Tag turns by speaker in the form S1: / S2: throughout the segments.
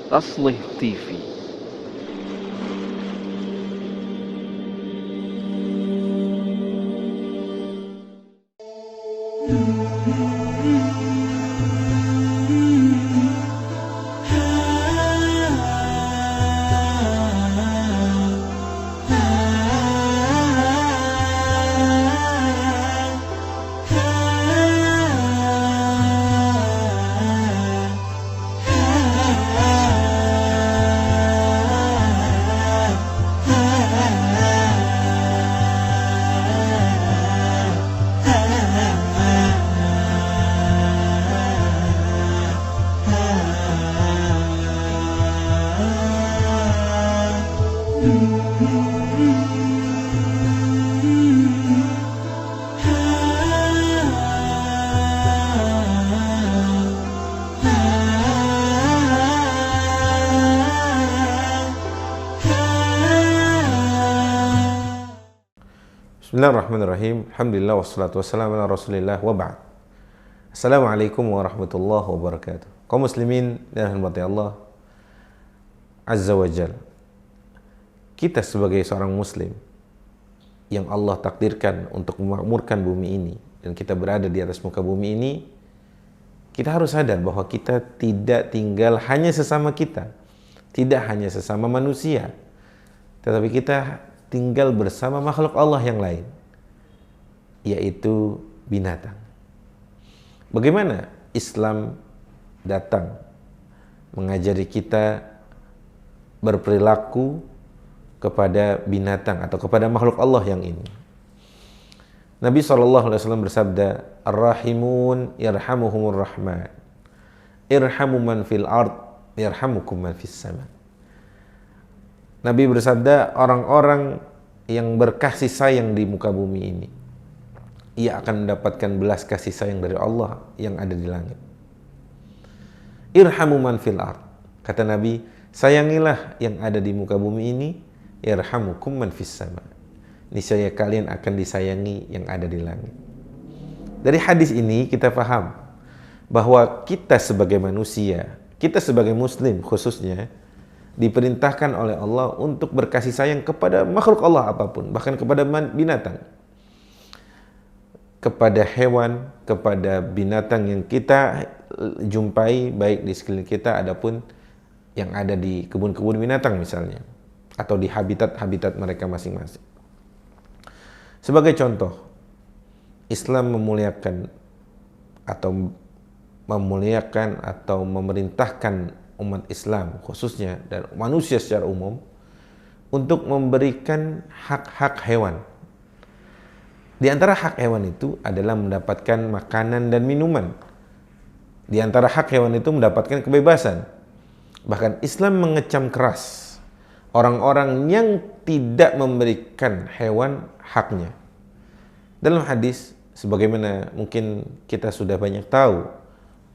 S1: Taslih TV.
S2: Bismillahirrahmanirrahim. Alhamdulillah wassalatu wassalamu ala Rasulillah wa ba'd. Assalamualaikum warahmatullahi wabarakatuh. Kaum muslimin dan rahmati Allah Azza wa Jalla. Kita sebagai seorang muslim yang Allah takdirkan untuk memakmurkan bumi ini dan kita berada di atas muka bumi ini, kita harus sadar bahwa kita tidak tinggal hanya sesama kita, tidak hanya sesama manusia, tetapi kita tinggal bersama makhluk Allah yang lain, yaitu binatang. Bagaimana Islam datang mengajari kita berperilaku kepada binatang atau kepada makhluk Allah yang ini. Nabi SAW bersabda, Ar-Rahimun yarhamuhumur Rahman, irhamu man fil ard yarhamukum man fis sama. Nabi bersabda, orang-orang yang berkasih sayang di muka bumi ini, ia akan mendapatkan belas kasih sayang dari Allah yang ada di langit. Irhamu man fil ard. Kata Nabi, sayangilah yang ada di muka bumi ini, yarhamukum man fis sama. Niscaya kalian akan disayangi yang ada di langit. Dari hadis ini kita paham bahwa kita sebagai manusia, kita sebagai muslim khususnya, diperintahkan oleh Allah untuk berkasih sayang kepada makhluk Allah apapun, bahkan kepada binatang, kepada hewan, kepada binatang yang kita jumpai baik di sekeliling kita, adapun yang ada di kebun-kebun binatang misalnya, atau di habitat-habitat mereka masing-masing. Sebagai contoh, Islam memuliakan atau memerintahkan umat Islam khususnya dan manusia secara umum untuk memberikan hak-hak hewan. Di antara hak hewan itu adalah mendapatkan makanan dan minuman. Di antara hak hewan itu mendapatkan kebebasan. Bahkan Islam mengecam keras orang-orang yang tidak memberikan hewan haknya. Dalam hadis, sebagaimana mungkin kita sudah banyak tahu,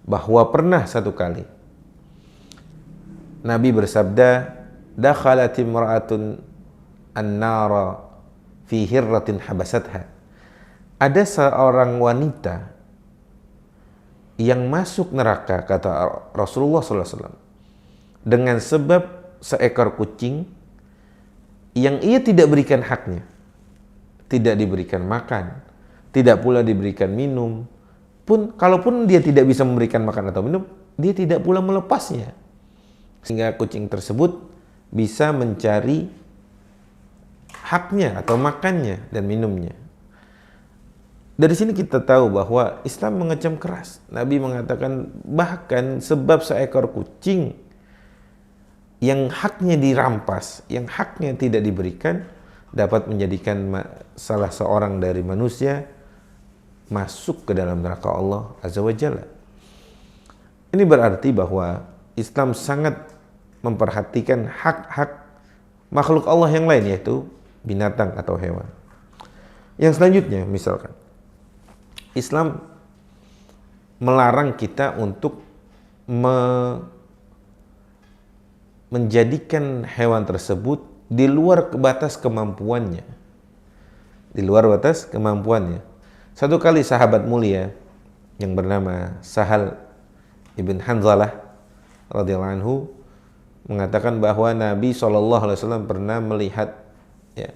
S2: bahwa pernah satu kali Nabi bersabda, dakhalat imra'atun an-nara fi hirratin habasatha. Ada seorang wanita yang masuk neraka, kata Rasulullah SAW, dengan sebab seekor kucing yang ia tidak berikan haknya. Tidak diberikan makan, tidak pula diberikan minum. Kalaupun dia tidak bisa memberikan makan atau minum, dia tidak pula melepasnya, sehingga kucing tersebut bisa mencari haknya atau makannya dan minumnya. Dari sini kita tahu bahwa Islam mengecam keras. Nabi mengatakan bahkan sebab seekor kucing yang haknya dirampas, yang haknya tidak diberikan, dapat menjadikan salah seorang dari manusia masuk ke dalam neraka Allah Azza wa Jalla. Ini berarti bahwa Islam sangat memperhatikan hak-hak makhluk Allah yang lain, yaitu binatang atau hewan. Yang selanjutnya, misalkan Islam melarang kita untuk menjadikan hewan tersebut di luar batas kemampuannya. Di luar batas kemampuannya. Satu kali sahabat mulia yang bernama Sahal ibn Hanzalah radhiyallahu anhu mengatakan bahwa Nabi SAW pernah melihat ya,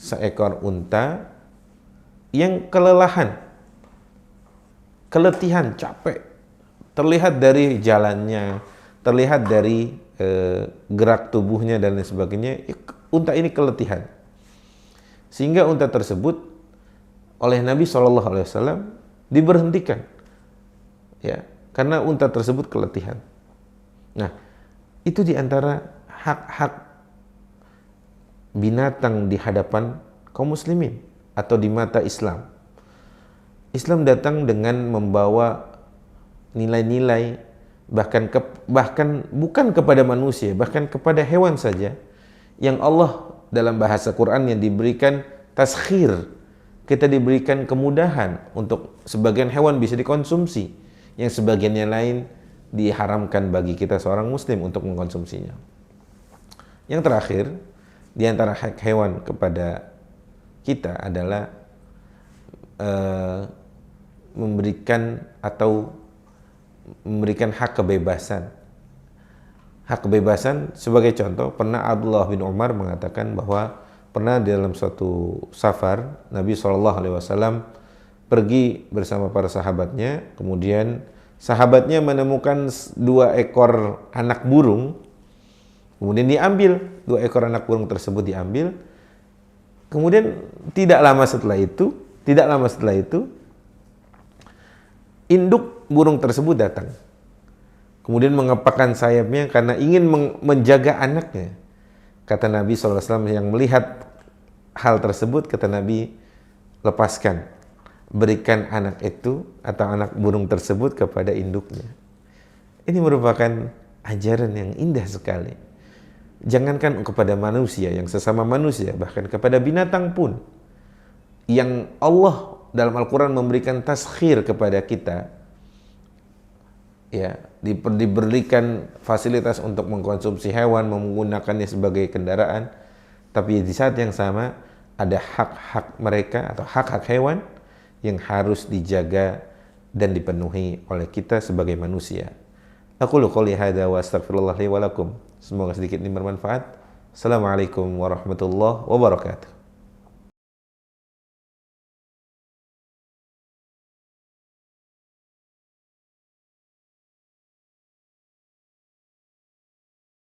S2: seekor unta yang kelelahan, keletihan, capek. Terlihat dari jalannya, terlihat dari gerak tubuhnya dan lain sebagainya. Unta ini keletihan. Sehingga unta tersebut oleh Nabi SAW diberhentikan. Ya, karena unta tersebut keletihan. Nah, itu diantara hak-hak binatang di hadapan kaum muslimin atau di mata Islam. Islam datang dengan membawa nilai-nilai bahkan bukan kepada manusia, bahkan kepada hewan saja yang Allah dalam bahasa Quran yang diberikan taskhir, kita diberikan kemudahan untuk sebagian hewan bisa dikonsumsi, yang sebagiannya lain diharamkan bagi kita seorang muslim untuk mengkonsumsinya. Yang terakhir, di antara hak hewan kepada kita adalah memberikan hak kebebasan. Hak kebebasan sebagai contoh, pernah Abdullah bin Umar mengatakan bahwa pernah dalam suatu safar Nabi SAW pergi bersama para sahabatnya, kemudian sahabatnya menemukan 2 ekor anak burung, kemudian diambil, 2 ekor anak burung tersebut diambil. Kemudian tidak lama setelah itu induk burung tersebut datang, kemudian mengepakkan sayapnya karena ingin menjaga anaknya. Kata Nabi SAW yang melihat hal tersebut, kata Nabi, lepaskan, berikan anak itu atau anak burung tersebut kepada induknya. Ini merupakan ajaran yang indah sekali. Jangankan kepada manusia, yang sesama manusia, bahkan kepada binatang pun, yang Allah dalam Al-Quran memberikan taskhir kepada kita, ya, diberikan fasilitas untuk mengkonsumsi hewan, menggunakannya sebagai kendaraan, tapi di saat yang sama ada hak-hak mereka atau hak-hak hewan yang harus dijaga dan dipenuhi oleh kita sebagai manusia. Aqulu qouli hadza wa astaghfirullah li wa lakum. Semoga sedikit ini bermanfaat. Assalamualaikum warahmatullahi wabarakatuh.